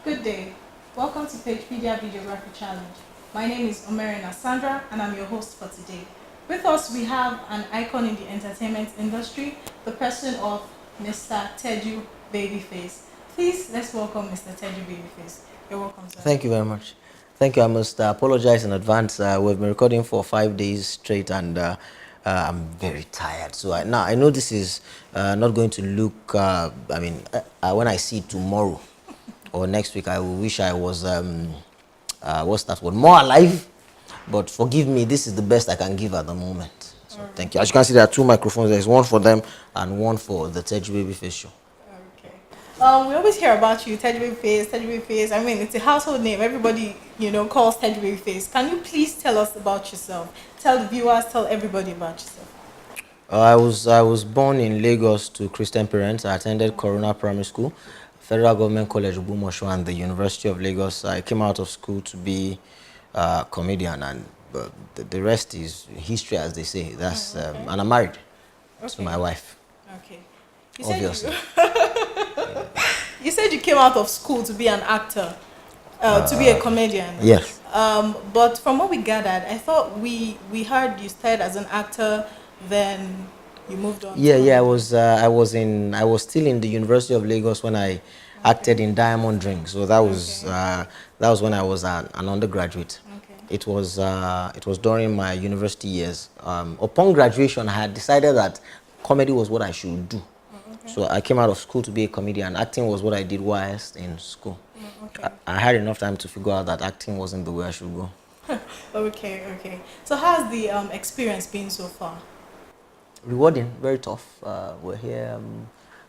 Good day. Welcome to PagePedia Videography Challenge. My name is Omerina Sandra and I'm your host for today. With us we have an icon in the entertainment industry, the person of Mr. Teju BabyFace. Please let's welcome Mr. Teju BabyFace. You're welcome, sir. Thank you very much. Thank you. I must apologize in advance. We've been recording for 5 days straight, and I'm very tired. So now I know this is not going to look. When I see it tomorrow or next week, I will wish I was what's that word? More alive. But forgive me. This is the best I can give at the moment. So thank you. As you can see, there are two microphones. There's one for them and one for the Teju Babyface show. Okay. We always hear about you, Teju Face, Teju Face. I mean, it's a household name. Everybody, calls Teju Face. Can you please tell us about yourself? Tell the viewers, tell everybody about yourself. I was born in Lagos to Christian parents. I attended Corona Primary School, Federal Government College Ubumosho, and the University of Lagos. I came out of school to be a comedian, and the rest is history, as they say. That's Okay. and I'm married to Okay. my wife. Okay. Obviously. You said you came out of school to be an actor, to be a comedian. Yes. But from what we gathered, I thought we heard you started as an actor, then you moved on. Yeah, to yeah. comedy. I was still in the University of Lagos when I acted in Diamond Ring. So that was when I was an undergraduate. Okay. It was during my university years. Upon graduation, I had decided that comedy was what I should do. Okay. So I came out of school to be a comedian. Acting was what I did whilst in school. Okay. I had enough time to figure out that acting wasn't the way I should go. Okay. Okay. So how's the experience been so far? Rewarding, very tough. We're here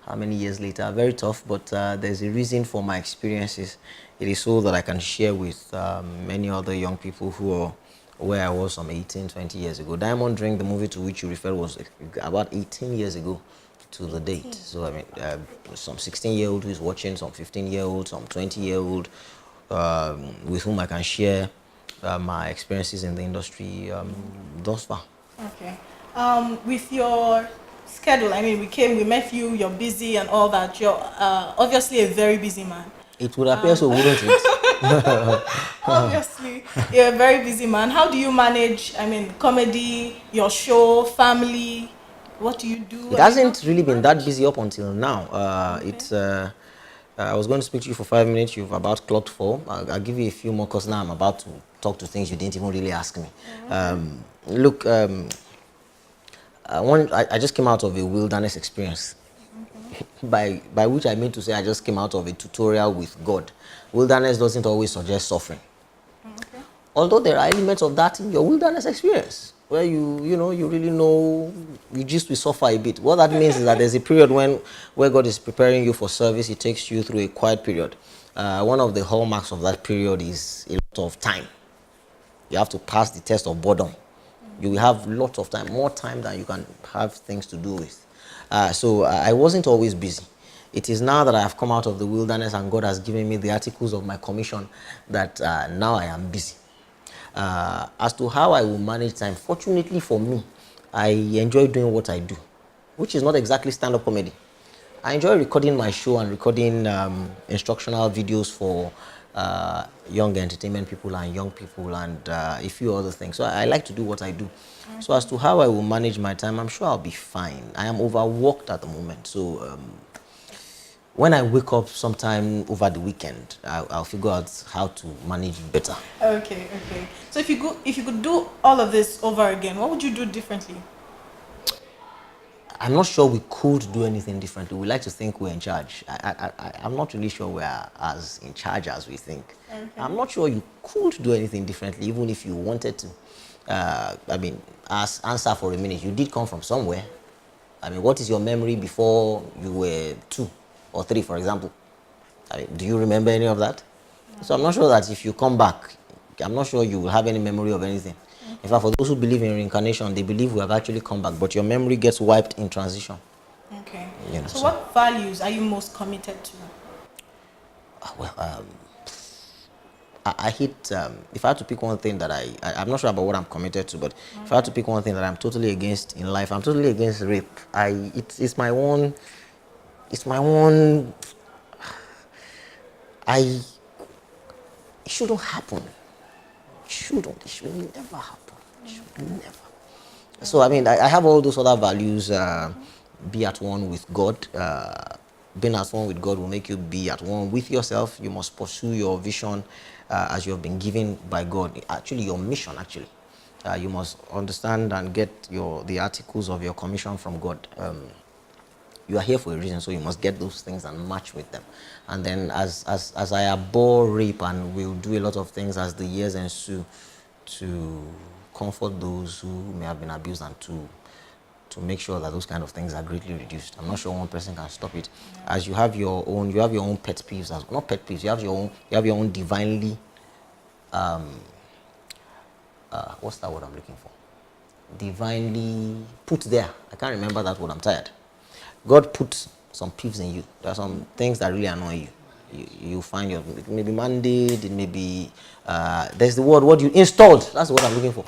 how many years later? Very tough, but there's a reason for my experiences. It is so that I can share with many other young people who are where I was some 18, 20 years ago. Diamond Ring, the movie to which you referred, was about 18 years ago to the date. So I mean, some 16-year-old who is watching, some 15-year-old, some 20-year-old, with whom I can share my experiences in the industry thus far. Okay. With your schedule, I mean, we met you, you're busy and all that. You're obviously a very busy man. It would appear so, wouldn't it? Obviously, you're a very busy man. How do you manage, I mean, comedy, your show, family? What do you do? It hasn't really been that busy up until now. I was going to speak to you for 5 minutes. You've about clocked 4. I'll give you a few more because now I'm about to talk to things you didn't even really ask me. Look, I just came out of a wilderness experience. By which I mean to say I just came out of a tutorial with God. Wilderness doesn't always suggest suffering. Okay. Although there are elements of that in your wilderness experience where you really know you just will suffer a bit. What that means is that there's a period where God is preparing you for service. He takes you through a quiet period. One of the hallmarks of that period is a lot of time. You have to pass the test of boredom. You will have lots of time, more time than you can have things to do with. So I wasn't always busy. It is now that I have come out of the wilderness and God has given me the articles of my commission that now I am busy. As to how I will manage time, fortunately for me, I enjoy doing what I do, which is not exactly stand-up comedy. I enjoy recording my show and recording instructional videos for young entertainment people and young people and a few other things. So I like to do what I do. So as to how I will manage my time, I'm sure I'll be fine. I am overworked at the moment. So when I wake up sometime over the weekend, I'll figure out how to manage it better. Okay. Okay. So if you could do all of this over again, what would you do differently? I'm not sure we could do anything differently. We like to think we're in charge. I'm not really sure we're as in charge as we think. Okay. I'm not sure you could do anything differently, even if you wanted to. Answer for a minute. You did come from somewhere. I mean, what is your memory before you were 2 or 3, for example? I mean, do you remember any of that? No. So I'm not sure that if you come back, I'm not sure you will have any memory of anything. In fact, for those who believe in reincarnation, they believe we have actually come back, but your memory gets wiped in transition. Okay. So What values are you most committed to? Well, I hate, if I had to pick one thing that I'm not sure about what I'm committed to, but if I had to pick one thing that I'm totally against in life, I'm totally against rape. It's my one, I shouldn't happen. It should never happen. It should never. So I mean, I have all those other values. Be at one with God. Being at one with God will make you be at one with yourself. You must pursue your vision as you have been given by God. Actually, your mission. Actually, you must understand and get the articles of your commission from God. You are here for a reason, so you must get those things and match with them. And then as I abhor rape and will do a lot of things as the years ensue to comfort those who may have been abused and to make sure that those kind of things are greatly reduced. I'm not sure one person can stop it. Yeah. As you have your own pet peeves, as not pet peeves, you have your own divinely what's that word I'm looking for? Divinely put there. I can't remember that word, I'm tired. God put some peeves in you. There are some things that really annoy you. You find it may be mandate, it may be there's the word what you installed. That's what I'm looking for.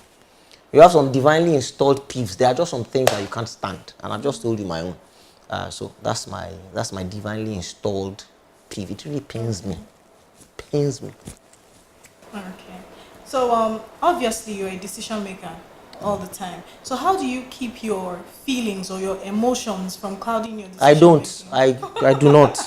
You have some divinely installed peeves. There are just some things that you can't stand, and I've just told you my own. So that's my divinely installed peeve. It really pains me. Pains me. Okay. So obviously you're a decision maker all the time. So how do you keep your feelings or your emotions from clouding your decision I don't. making? I do not.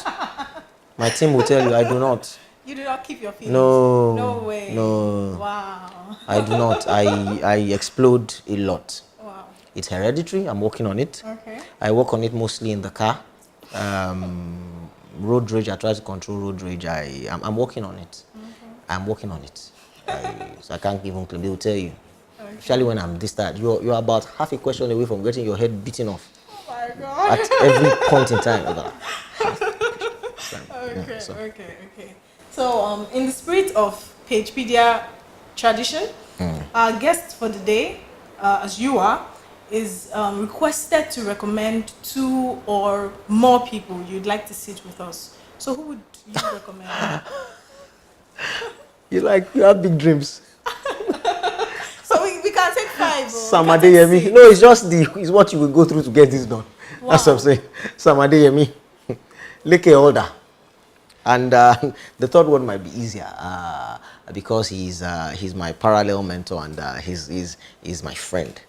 My team will tell you I do not. You do not keep your feelings? No. No way. No. Wow. I do not. I explode a lot. Wow. It's hereditary. I'm working on it. Okay. I work on it mostly in the car. Road rage, I try to control road rage. I'm working on it. Okay. I'm working on it. So I can't even claim. They will tell you. Okay. Especially when I'm this tired. You're about half a question away from getting your head beaten off. Oh my God. At every point in time. Okay. So in the spirit of PagePedia tradition, our guest for the day, as you are, is requested to recommend 2 or more people you'd like to sit with us. So who would you recommend? You have big dreams. So we can take 5. Sam Adeyemi. No, it's what you will go through to get this done. Wow. That's what I'm saying. Sam Adeyemi. Leke Older. And the third one might be easier because he's my parallel mentor and he's my friend.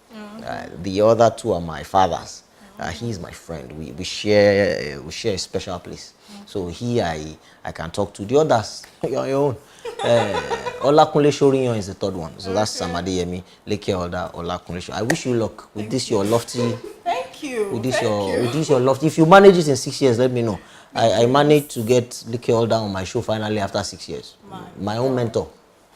The other 2 are my fathers. He's my friend. We share a special place. So I can talk to. The others, your own. Olakunle Shoriyan is the third one. So that's Sam Adeyemi, Leke Older, Olakunle Shoriyan. I wish you luck with this your lofty. Thank you. With this your lofty. If you manage it in 6 years, let me know. I managed to get Leke Older on my show finally after 6 years. My own mentor.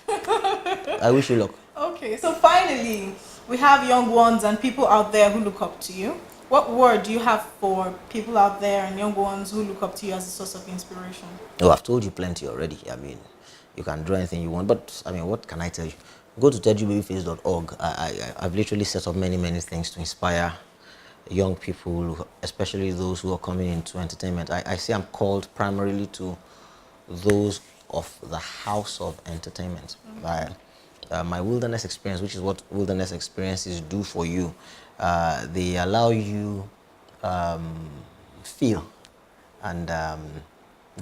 I wish you luck. Okay, so finally, we have young ones and people out there who look up to you. What word do you have for people out there and young ones who look up to you as a source of inspiration? Oh, I've told you plenty already. I mean, you can draw anything you want, but I mean, what can I tell you? Go to tejubabyface.org. I've literally set up many things to inspire young people, especially those who are coming into entertainment. I say I'm called primarily to those of the house of entertainment. My wilderness experience, which is what wilderness experiences do for you, they allow you feel and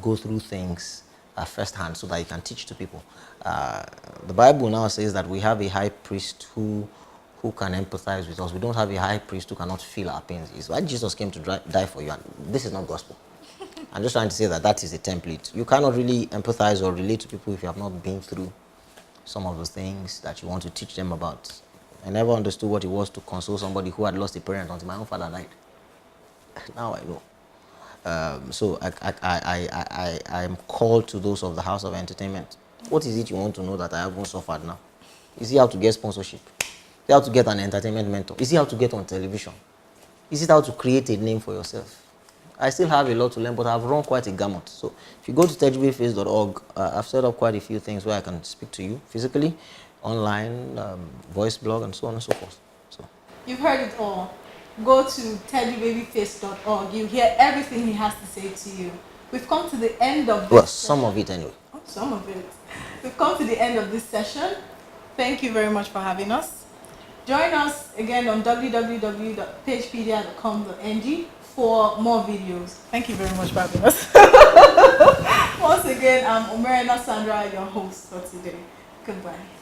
go through things firsthand so that you can teach to people. The Bible now says that we have a high priest who can empathize with us. We don't have a high priest who cannot feel our pains. It's why Jesus came to die for you, and this is not gospel. I'm just trying to say that is a template. You cannot really empathize or relate to people if you have not been through some of those things that you want to teach them about. I never understood what it was to console somebody who had lost a parent until my own father died. Now I know. So I am called to those of the house of entertainment. What is it you want to know that I haven't suffered now? Is it how to get sponsorship? Is it how to get an entertainment mentor? Is it how to get on television? Is it how to create a name for yourself? I still have a lot to learn, but I've run quite a gamut. So if you go to tejubabyface.org, I've set up quite a few things where I can speak to you physically, online, voice blog, and so on and so forth. So you've heard it all. Go to tejubabyface.org. You hear everything he has to say to you. We've come to the end of this some of it anyway. Oh, some of it. We've come to the end of this session. Thank you very much for having us. Join us again on www.pagepedia.com.ng for more videos. Thank you very much for having us. Once again, I'm Omerina Sandra, your host for today. Goodbye.